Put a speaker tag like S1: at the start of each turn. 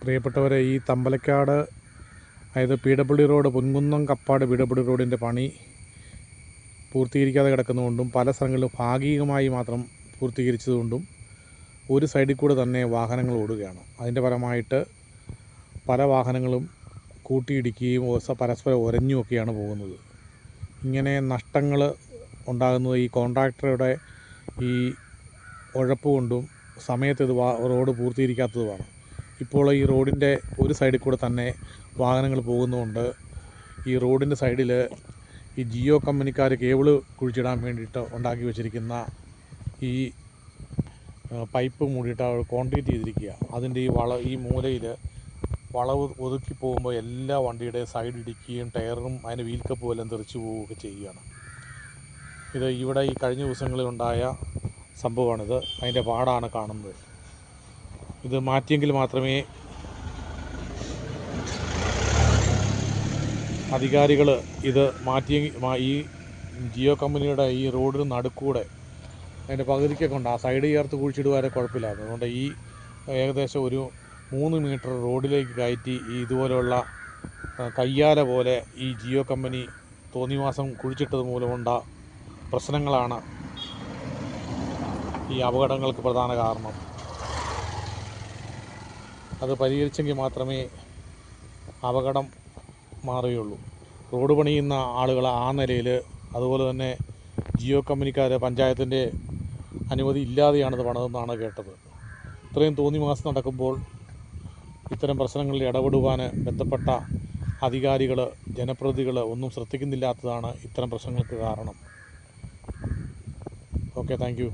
S1: പ്രിയപ്പെട്ടവരെ, ഈ തമ്പലക്കാട് അതായത് PWD road, Ponkunnam Kappad PWD റോഡിൻ്റെ പണി പൂർത്തീകരിക്കാതെ കിടക്കുന്നതുകൊണ്ടും പല സ്ഥലങ്ങളിലും ഭാഗികമായി മാത്രം പൂർത്തീകരിച്ചതുകൊണ്ടും ഒരു സൈഡിൽ കൂടെ തന്നെ വാഹനങ്ങൾ ഓടുകയാണ്. അതിൻ്റെ ഫലമായിട്ട് പല വാഹനങ്ങളും കൂട്ടിയിടിക്കുകയും പരസ്പരം ഉരഞ്ഞുമൊക്കെയാണ് പോകുന്നത്. ഇങ്ങനെ നഷ്ടങ്ങൾ ഉണ്ടാകുന്നത് ഈ കോൺട്രാക്ടറുടെ ഈ ഉഴപ്പ് കൊണ്ടും സമയത്ത് ഇത് റോഡ് പൂർത്തീകരിക്കാത്തതുമാണ്. ഇപ്പോൾ ഈ റോഡിൻ്റെ ഒരു സൈഡിൽ കൂടെ തന്നെ വാഹനങ്ങൾ പോകുന്നതുകൊണ്ട് ഈ റോഡിൻ്റെ സൈഡിൽ ഈ ജിയോ കമ്പനിക്കാർ കേബിള് കുഴിച്ചിടാൻ വേണ്ടിയിട്ട് ഉണ്ടാക്കി വെച്ചിരിക്കുന്ന ഈ പൈപ്പ് മൂടിയിട്ട് അവർ കോൺക്രീറ്റ് ചെയ്തിരിക്കുക. അതിൻ്റെ ഈ മൂലയിൽ വളവ് ഒതുക്കി പോകുമ്പോൾ എല്ലാ വണ്ടിയുടെ സൈഡ് ഇടിക്കുകയും ടയറും അതിൻ്റെ വീൽ കപ്പും എല്ലാം തെറിച്ചു പോവുകയൊക്കെ ചെയ്യുകയാണ്. ഇത് ഇവിടെ ഈ കഴിഞ്ഞ ദിവസങ്ങളിലുണ്ടായ സംഭവമാണിത്. അതിൻ്റെ പാടാണ് കാണുന്നത്. ഇത് മാറ്റിയെങ്കിൽ മാത്രമേ അധികാരികൾ ഇത് ഈ ജിയോ കമ്പനിയുടെ ഈ റോഡിന് നടുക്കൂടെ അതിൻ്റെ പകുതിക്കൊക്കെ ഉണ്ട്, ആ സൈഡ് ചേർത്ത് കുഴിച്ചിടുവാരെ കുഴപ്പമില്ലായിരുന്നു. അതുകൊണ്ട് ഈ ഏകദേശം ഒരു 3 മീറ്റർ റോഡിലേക്ക് കയറ്റി ഈ ഇതുപോലെയുള്ള കയ്യാല പോലെ ഈ ജിയോ കമ്പനി തോന്നിവാസം കുഴിച്ചിട്ടത് മൂലമുണ്ട പ്രശ്നങ്ങളാണ് ഈ അപകടങ്ങൾക്ക് പ്രധാന കാരണം. അത് പരിഹരിച്ചെങ്കിൽ മാത്രമേ അപകടം മാറുകയുള്ളൂ. റോഡ് പണിയുന്ന ആളുകൾ ആ നിലയിൽ, അതുപോലെ തന്നെ ജിയോ കമ്പനിക്കാർ പഞ്ചായത്തിൻ്റെ അനുമതി ഇല്ലാതെയാണിത് പണിതെന്നാണ് കേട്ടത്. ഇത്രയും തോന്നിവാസം നടക്കുമ്പോൾ ഇത്തരം പ്രശ്നങ്ങളിൽ ഇടപെടുവാൻ ബന്ധപ്പെട്ട അധികാരികൾ, ജനപ്രതിനിധികൾ ഒന്നും ശ്രദ്ധിക്കുന്നില്ലാത്തതാണ് ഇത്തരം പ്രശ്നങ്ങൾക്ക് കാരണം. Okay, thank you.